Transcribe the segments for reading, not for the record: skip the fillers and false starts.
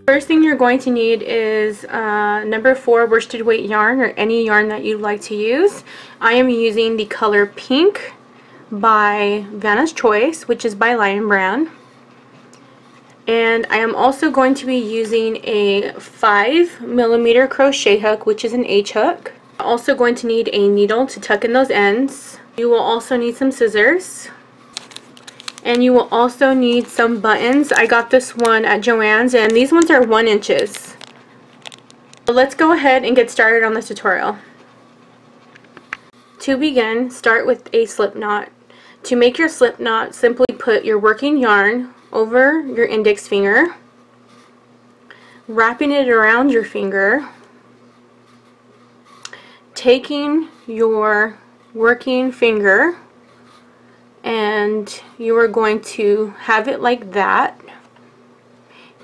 First thing you're going to need is number 4 worsted weight yarn, or any yarn that you'd like to use. I am using the color Pink by Vanna's Choice, which is by Lion Brand. And I am also going to be using a 5mm crochet hook, which is an H hook. I'm also going to need a needle to tuck in those ends. You will also need some scissors. And you will also need some buttons. I got this one at Joann's, and these ones are 1 inch. So let's go ahead and get started on the tutorial. To begin, start with a slip knot. To make your slip knot, simply put your working yarn over your index finger, wrapping it around your finger, taking your working finger, and you are going to have it like that.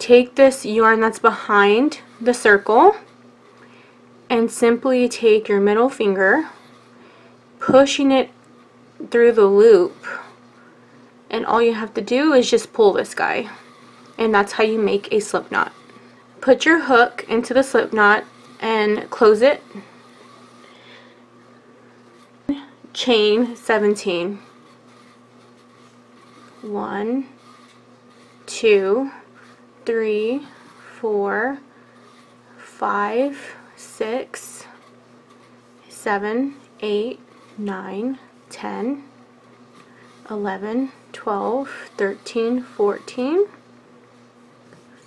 Take this yarn that's behind the circle and simply take your middle finger, pushing it through the loop, and all you have to do is just pull this guy, and that's how you make a slip knot. Put your hook into the slip knot and close it. Chain 17. 1, 2, 3, 4, 5, 6, 7, 8, 9, 10, 11, 12, 13, 14,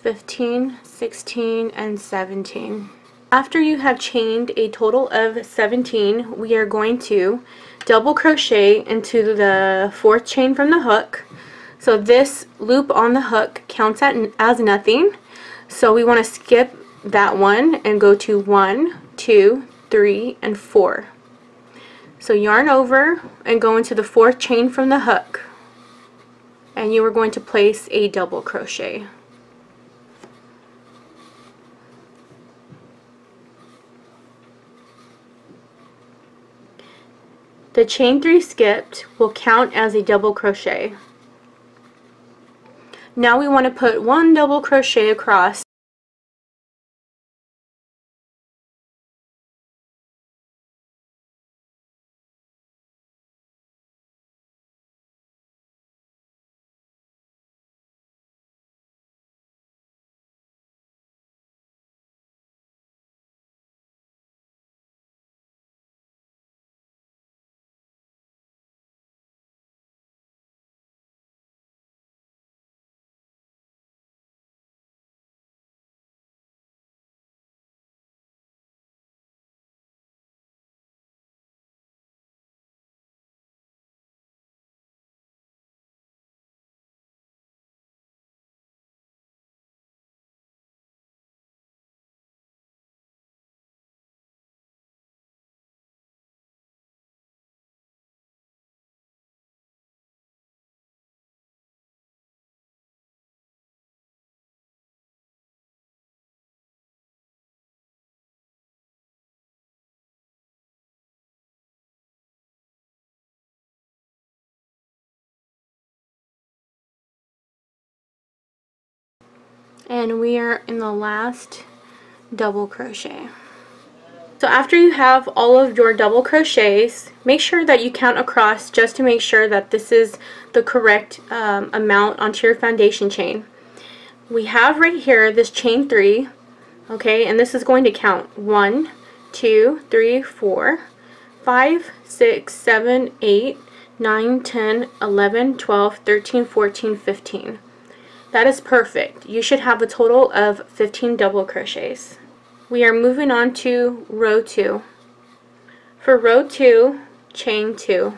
15, 16, and 17. After you have chained a total of 17, we are going to double crochet into the 4th chain from the hook. So this loop on the hook counts as nothing. So we want to skip that one and go to 1, 2, 3, and 4. So yarn over and go into the 4th chain from the hook, and you are going to place a double crochet. The chain 3 skipped will count as a double crochet. Now we want to put 1 double crochet across. And we are in the last double crochet. So after you have all of your double crochets, make sure that you count across just to make sure that this is the correct amount onto your foundation chain. We have right here this chain 3, okay, and this is going to count 1, 2, 3, 4, 5, 6, 7, 8, 9, 10, 11, 12, 13, 14, 15. That is perfect. You should have a total of 15 double crochets. We are moving on to row 2. For row 2, chain 2.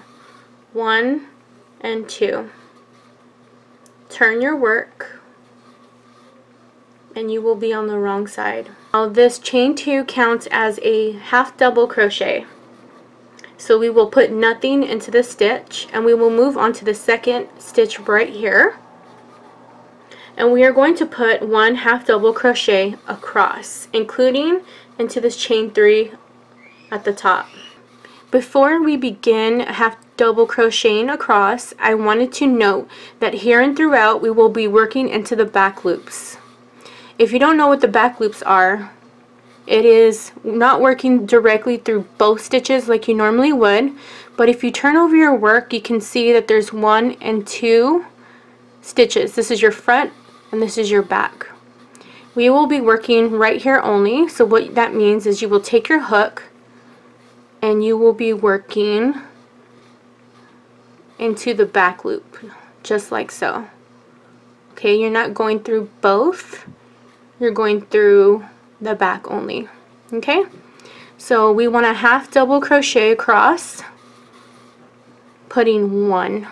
1 and 2. Turn your work and you will be on the wrong side. Now this chain 2 counts as a half double crochet. So we will put nothing into the stitch and we will move on to the second stitch right here. And we are going to put 1 half double crochet across, including into this chain 3 at the top. Before we begin half double crocheting across, I wanted to note that here and throughout we will be working into the back loops. If you don't know what the back loops are, it is not working directly through both stitches like you normally would, but if you turn over your work, you can see that there's 1 and 2 stitches. This is your front and this is your back. We will be working right here only, so what that means is you will take your hook and you will be working into the back loop, just like so. Okay, you're not going through both, you're going through the back only. Okay, so we want a half double crochet across, putting 1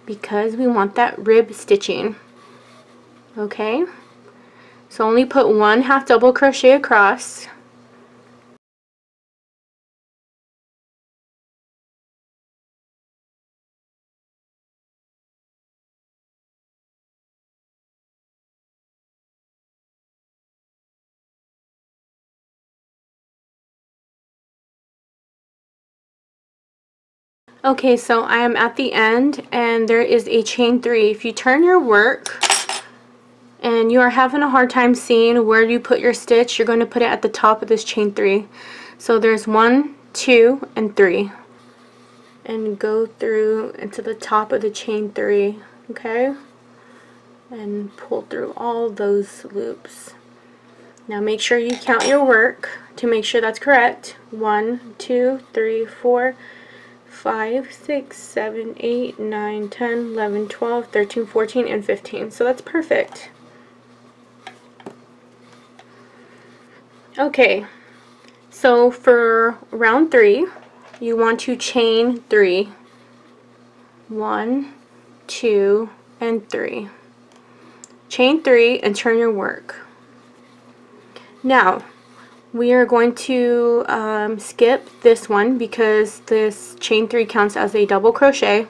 because we want that rib stitching. Okay, so only put 1 half double crochet across. Okay, so I am at the end and there is a chain 3. If you turn your work and you are having a hard time seeing where you put your stitch, you're going to put it at the top of this chain 3. So there's 1, 2, and 3. And go through into the top of the chain 3, okay? And pull through all those loops. Now make sure you count your work to make sure that's correct. 1, 2, 3, 4, 5, 6, 7, 8, 9, 10, 11, 12, 13, 14, and 15. So that's perfect. Okay, so for round 3, you want to chain 3. 1, 2, and 3. Chain 3 and turn your work. Now, we are going to skip this one because this chain 3 counts as a double crochet.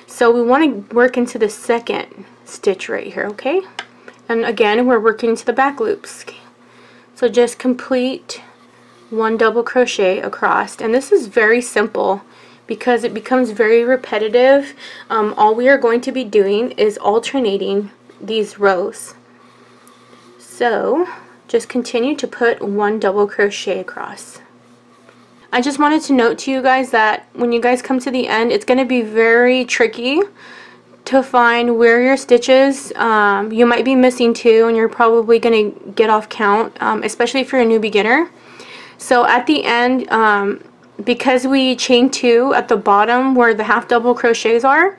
So we want to work into the second stitch right here, okay? And again, we're working into the back loops. So just complete 1 double crochet across. And this is very simple because it becomes very repetitive. All we are going to be doing is alternating these rows. So just continue to put 1 double crochet across. I just wanted to note to you guys that when you guys come to the end, it's going to be very tricky to find where your stitches. You might be missing 2 and you're probably going to get off count, especially if you're a new beginner. So at the end, because we chain 2 at the bottom where the half double crochets are,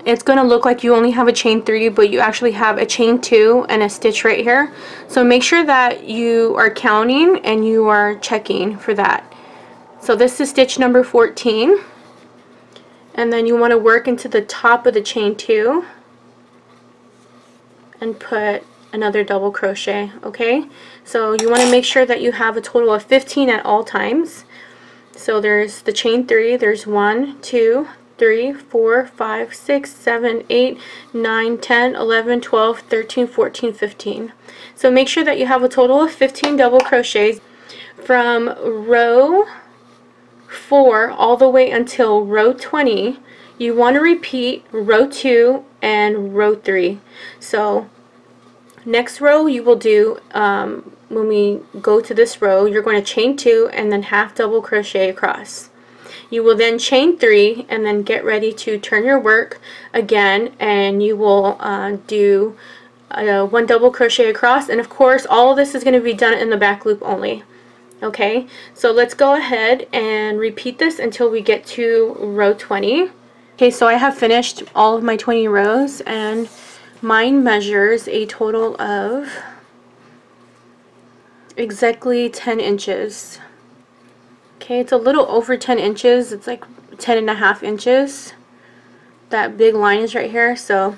it's going to look like you only have a chain 3, but you actually have a chain 2 and a stitch right here. So make sure that you are counting and you are checking for that. So this is stitch number 14. And then you want to work into the top of the chain 2 and put another double crochet, okay? So you want to make sure that you have a total of 15 at all times. So there's the chain 3, there's 1, 2, 3, 4, 5, 6, 7, 8, 9, 10, 11, 12, 13, 14, 15. So make sure that you have a total of 15 double crochets from row 4 all the way until row 20. You want to repeat row 2 and row 3. So next row you will do, when we go to this row, you're going to chain 2 and then half double crochet across. You will then chain 3 and then get ready to turn your work again, and you will do 1 double crochet across, and of course all of this is going to be done in the back loop only. Okay, so let's go ahead and repeat this until we get to row 20. Okay, so I have finished all of my 20 rows and mine measures a total of exactly 10 inches. Okay, it's a little over 10 inches. It's like 10.5 inches. That big line is right here. So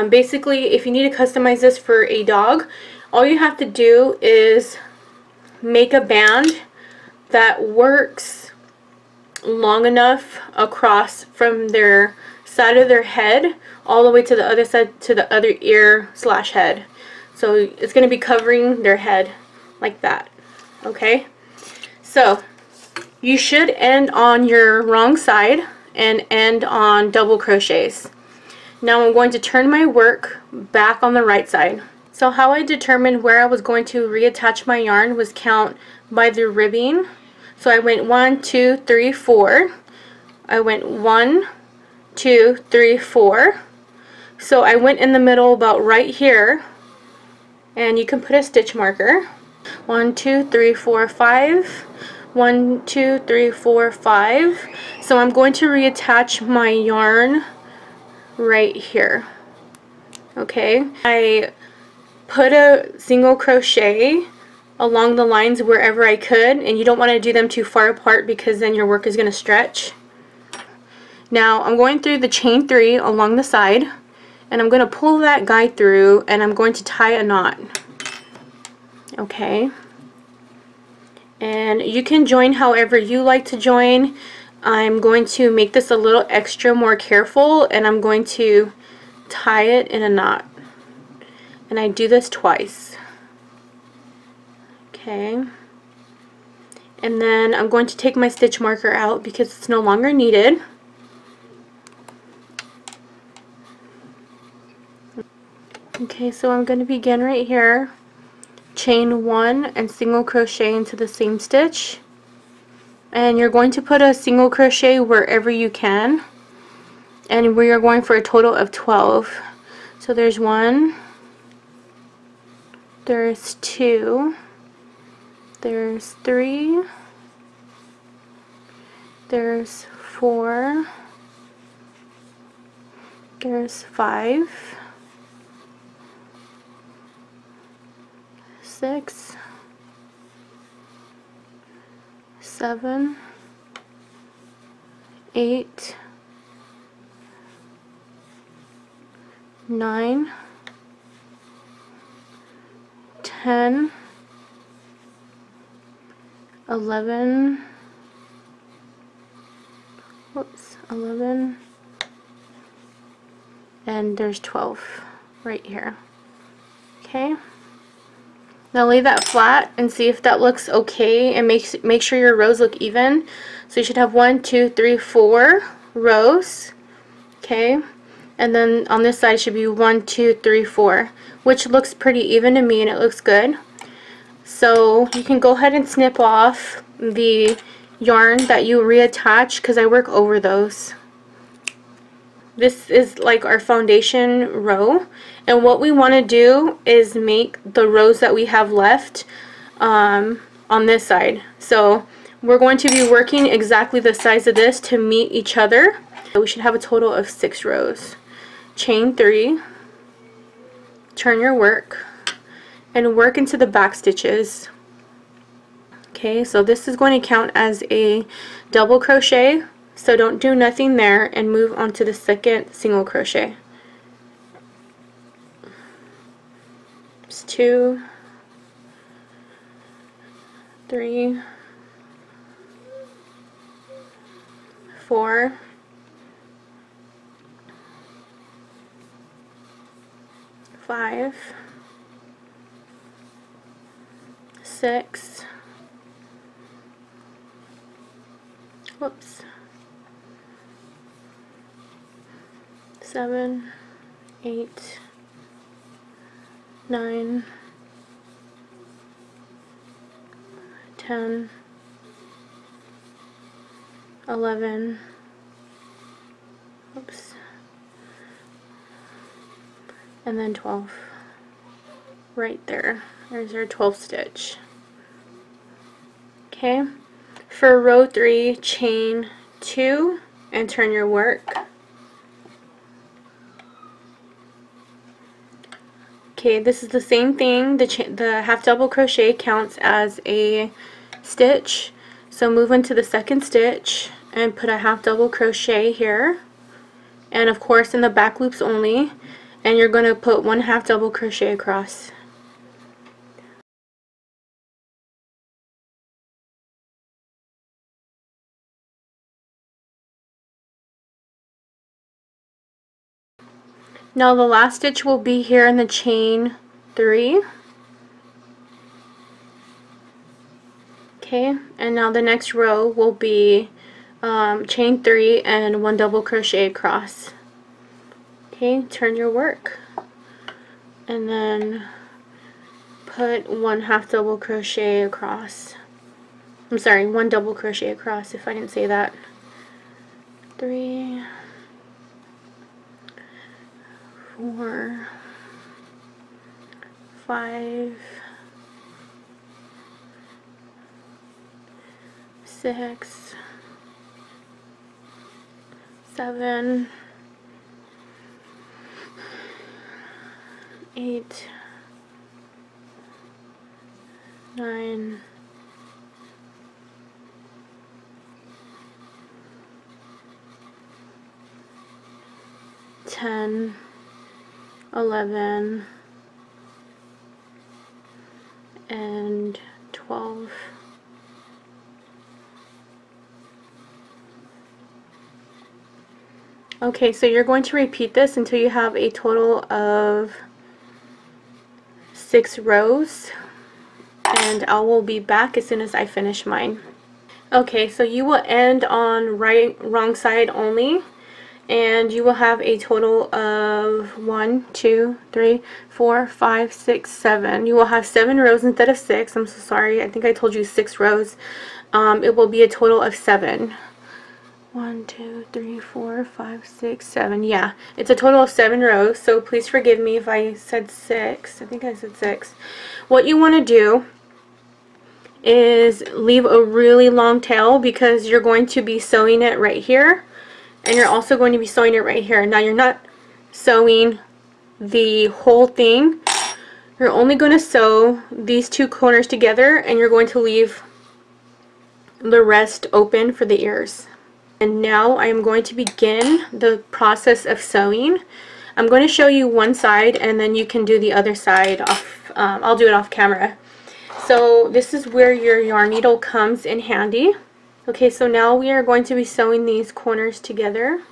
basically, if you need to customize this for a dog, all you have to do is make a band that works long enough across from their side of their head all the way to the other side, to the other ear / head. So it's going to be covering their head like that. Okay, so you should end on your wrong side and end on double crochets. Now I'm going to turn my work back on the right side. So how I determined where I was going to reattach my yarn was count by the ribbing. So I went 1, 2, 3, 4. I went 1, 2, 3, 4. So I went in the middle about right here, and you can put a stitch marker. 1, 2, 3, 4, 5. 1, 2, 3, 4, 5. So I'm going to reattach my yarn right here. Okay, I put a single crochet along the lines wherever I could, and you don't want to do them too far apart because then your work is going to stretch. Now I'm going through the chain 3 along the side, and I'm going to pull that guide through, and I'm going to tie a knot. Okay, and you can join however you like to join. I'm going to make this a little extra more careful, and I'm going to tie it in a knot, and I do this twice. Okay, and then I'm going to take my stitch marker out because it's no longer needed. Okay, so I'm going to begin right here, chain 1 and single crochet into the same stitch, and you're going to put a single crochet wherever you can, and we are going for a total of 12. So there's 1, there's 2, there's 3, there's 4, there's 5, 6, 7, 8, 9, 10, 11, 11, and there's 12 right here. Okay, now lay that flat and see if that looks okay, and make sure your rows look even. So you should have 1, 2, 3, 4 rows. Okay, and then on this side should be 1, 2, 3, 4, which looks pretty even to me, and it looks good. So you can go ahead and snip off the yarn that you reattach, because I work over those. This is like our foundation row, and what we want to do is make the rows that we have left on this side. So we're going to be working exactly the size of this to meet each other. So we should have a total of 6 rows. Chain 3, turn your work, and work into the back stitches. Okay, so this is going to count as a double crochet, so don't do nothing there, and move on to the second single crochet. It's 2, 3, 4, 5, 6, 7, 8, 9, 10, 11, and then 12 right there. There's our 12th stitch. Okay, for row 3, chain 2 and turn your work. Okay, this is the same thing. The half double crochet counts as a stitch, so move into the second stitch and put a half double crochet here, and of course in the back loops only, and you're going to put 1 half double crochet across. Now the last stitch will be here in the chain 3. Okay, and now the next row will be chain 3 and 1 double crochet across. Okay, turn your work, and then put 1/2 double crochet across. I'm sorry, 1 double crochet across if I didn't say that. 3, 4, 5, 6, 7, 8, 9, 10, 11, and 12. Okay, so you're going to repeat this until you have a total of 6 rows, and I will be back as soon as I finish mine. Okay, so you will end on wrong side only, and you will have a total of 1, 2, 3, 4, 5, 6, 7. You will have 7 rows instead of 6. I'm so sorry. I think I told you 6 rows. It will be a total of 7. 1, 2, 3, 4, 5, 6, 7. Yeah, it's a total of 7 rows. So please forgive me if I said 6. I think I said 6. What you want to do is leave a really long tail because you're going to be sewing it right here. And you're also going to be sewing it right here. Now you're not sewing the whole thing. You're only going to sew these 2 corners together, and you're going to leave the rest open for the ears. And now I am going to begin the process of sewing. I'm going to show you one side, and then you can do the other side off. I'll do it off camera. So this is where your yarn needle comes in handy. Okay, so now we are going to be sewing these corners together.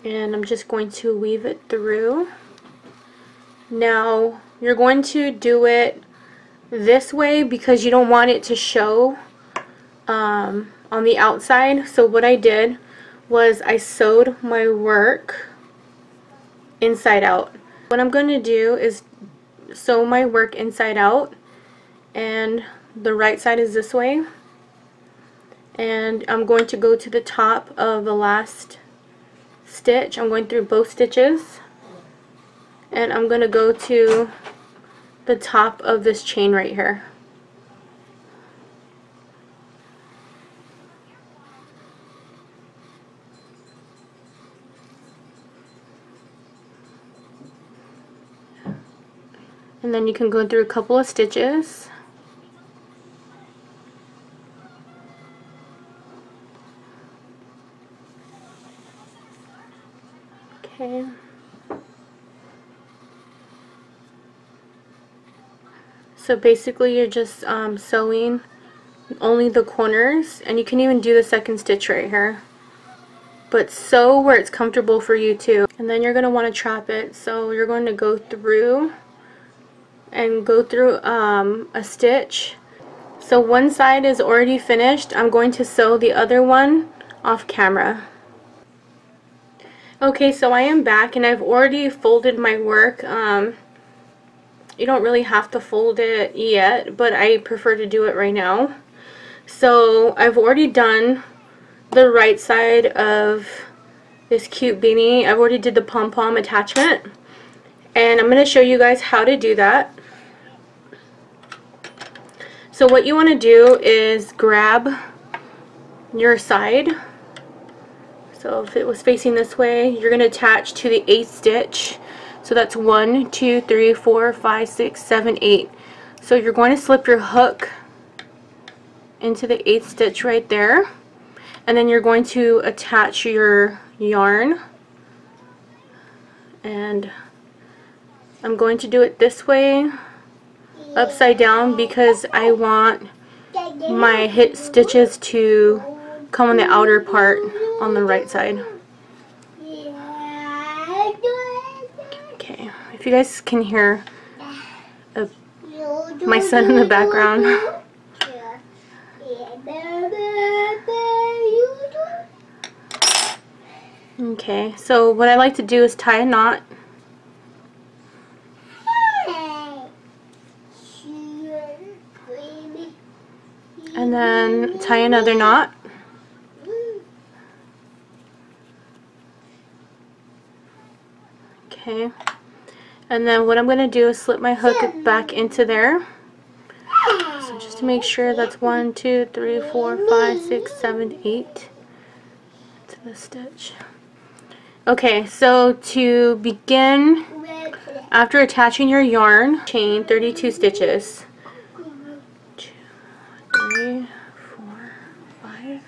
And I'm just going to weave it through. Now, you're going to do it this way because you don't want it to show on the outside. So what I did was I sewed my work inside out. What I'm going to do is sew my work inside out, and the right side is this way, and I'm going to go to the top of the last stitch. I'm going through both stitches, and I'm going to go to the top of this chain right here. And then you can go through a couple of stitches. Okay. So basically you're just sewing only the corners, and you can even do the second stitch right here. But sew where it's comfortable for you too. And then you're going to want to trap it. So you're going to go through and go through a stitch. So one side is already finished. I'm going to sew the other one off camera. Okay, so I am back, and I've already folded my work. You don't really have to fold it yet, but I prefer to do it right now. So I've already done the right side of this cute beanie. I've already did the pom-pom attachment, and I'm going to show you guys how to do that. So what you want to do is grab your side. So if it was facing this way, you're going to attach to the 8th stitch. So that's 1, 2, 3, 4, 5, 6, 7, 8. So you're going to slip your hook into the 8th stitch right there. And then you're going to attach your yarn. And I'm going to do it this way, upside down, because I want my hit stitches to come on the outer part on the right side. Okay, if you guys can hear my son in the background. Okay, so what I like to do is tie a knot. And then tie another knot. Okay. And then what I'm going to do is slip my hook back into there. So just to make sure that's 1, 2, 3, 4, 5, 6, 7, 8 to the stitch. Okay, so to begin, after attaching your yarn, chain 32 stitches. 2, 3, 4, 5,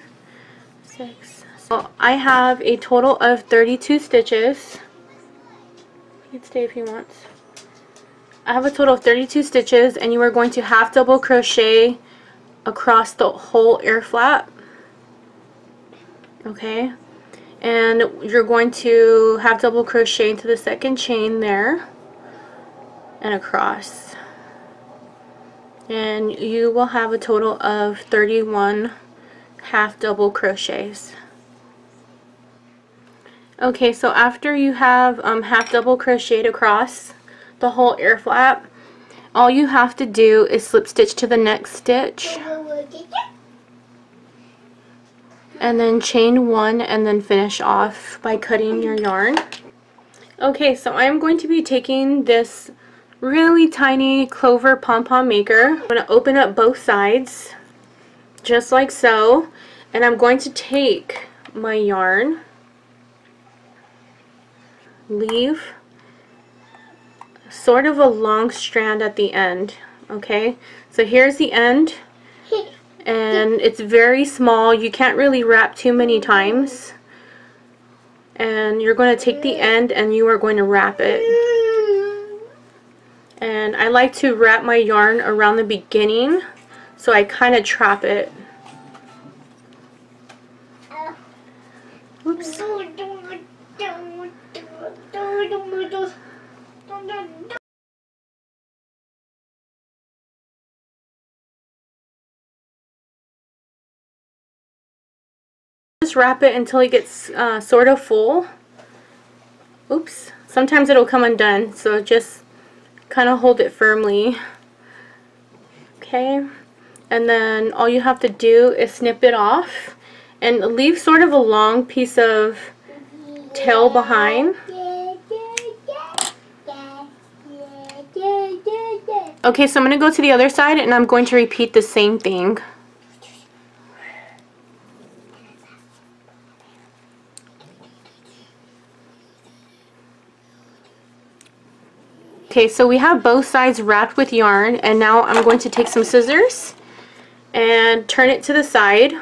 6. So I have a total of 32 stitches. You can stay if you want. I have a total of 32 stitches, and you are going to half double crochet across the whole ear flap. Okay, and you're going to half double crochet into the second chain there and across, and you will have a total of 31 half double crochets. Okay, so after you have half double crocheted across the whole ear flap, all you have to do is slip stitch to the next stitch and then chain 1 and then finish off by cutting your yarn. Okay, so I'm going to be taking this really tiny clover pom-pom maker. I'm going to open up both sides just like so, and I'm going to take my yarn, leave sort of a long strand at the end. Okay, so here's the end, and it's very small. You can't really wrap too many times, and you're going to take the end and you are going to wrap it. And I like to wrap my yarn around the beginning, so I kind of trap it. Oops. Just wrap it until it gets sort of full. Oops. Sometimes it'll come undone, so just kind of hold it firmly. Okay. And then all you have to do is snip it off and leave sort of a long piece of tail behind. Okay, so I'm going to go to the other side and I'm going to repeat the same thing. Okay, so we have both sides wrapped with yarn, and now I'm going to take some scissors and turn it to the side.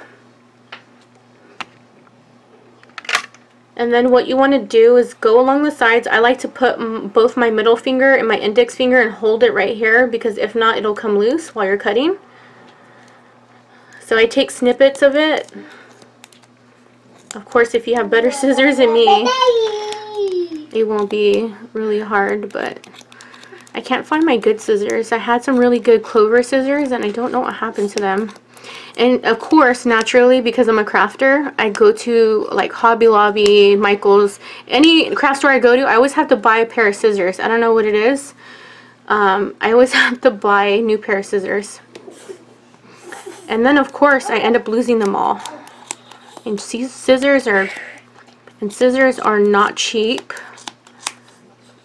And then what you want to do is go along the sides. I like to put both my middle finger and my index finger and hold it right here, because if not, it'll come loose while you're cutting. So I take snippets of it. Of course, if you have better scissors than me, it won't be really hard, but I can't find my good scissors. I had some really good clover scissors and I don't know what happened to them. And of course, naturally, because I'm a crafter, I go to like Hobby Lobby, Michael's, any craft store I go to, I always have to buy a pair of scissors. I don't know what it is. I always have to buy a new pair of scissors. And then of course I end up losing them all. And scissors are not cheap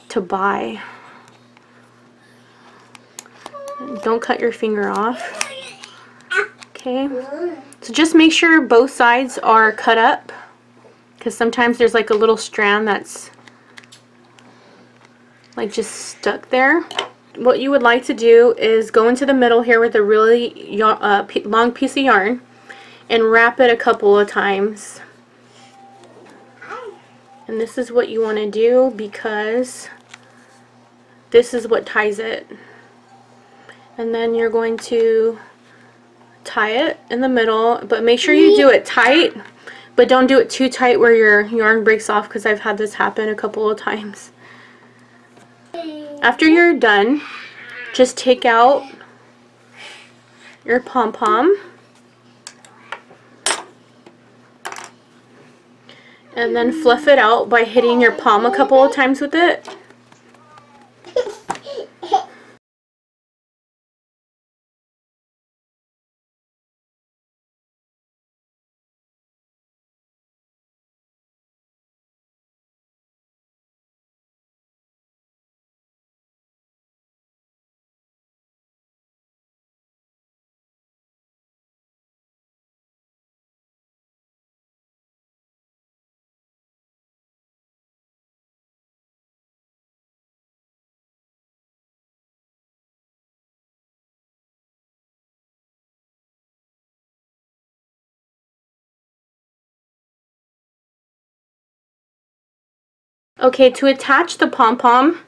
to buy. Don't cut your finger off. Okay, so just make sure both sides are cut up, because sometimes there's like a little strand that's like just stuck there. What you would like to do is go into the middle here with a really long piece of yarn and wrap it a couple of times. And this is what you want to do, because this is what ties it. And then you're going to tie it in the middle, but make sure you do it tight, but don't do it too tight where your yarn breaks off, because I've had this happen a couple of times. After you're done, just take out your pom-pom and then fluff it out by hitting your palm a couple of times with it. Okay, to attach the pom-pom,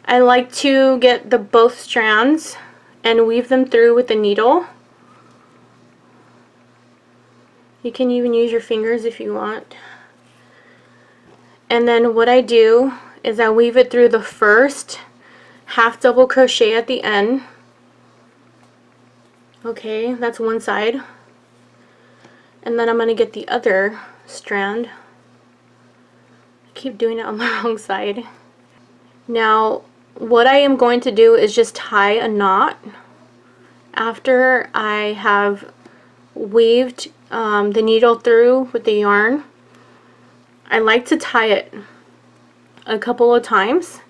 I like to get the both strands and weave them through with the needle. You can even use your fingers if you want. And then what I do is I weave it through the first half double crochet at the end. Okay, that's one side. And then I'm going to get the other strand. I keep doing it on the wrong side. Now, what I am going to do is just tie a knot after I have weaved the needle through with the yarn. I like to tie it a couple of times.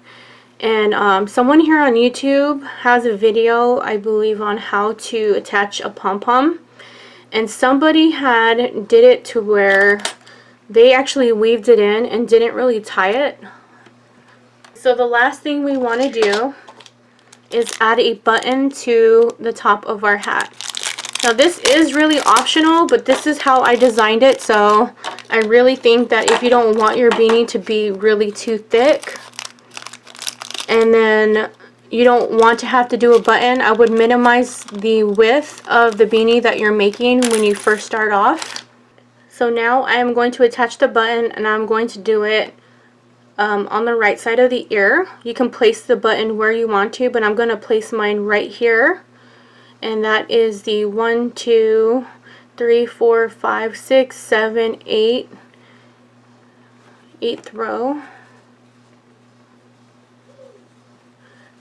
And someone here on YouTube has a video, I believe, on how to attach a pom-pom. And somebody did it to where they actually weaved it in and didn't really tie it. So the last thing we want to do is add a button to the top of our hat. Now this is really optional, but this is how I designed it. So I really think that if you don't want your beanie to be really too thick, and then you don't want to have to do a button, I would minimize the width of the beanie that you're making when you first start off. So now I am going to attach the button, and I'm going to do it on the right side of the ear. You can place the button where you want to, but I'm going to place mine right here. And that is the 1, 2, 3, 4, 5, 6, 7, 8, 8th row.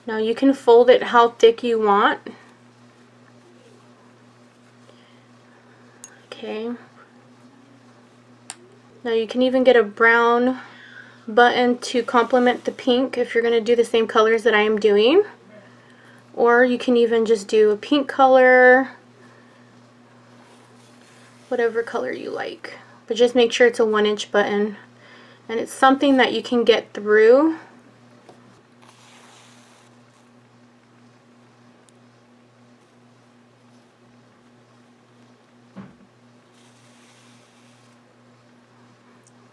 Now you can fold it how thick you want. Okay. Now you can even get a brown button to complement the pink if you're going to do the same colors that I am doing. Or you can even just do a pink color, whatever color you like. But just make sure it's a 1-inch button. And it's something that you can get through.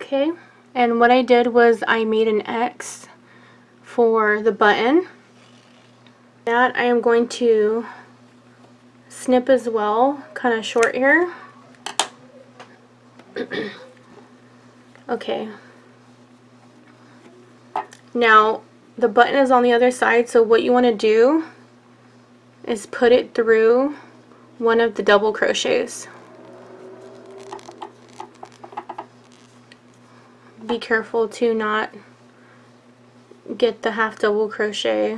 Okay, and what I did was I made an X for the button. That I am going to snip as well, kind of short here. Okay. Now the button is on the other side, so what you want to do is put it through one of the double crochets. Be careful to not get the half double crochet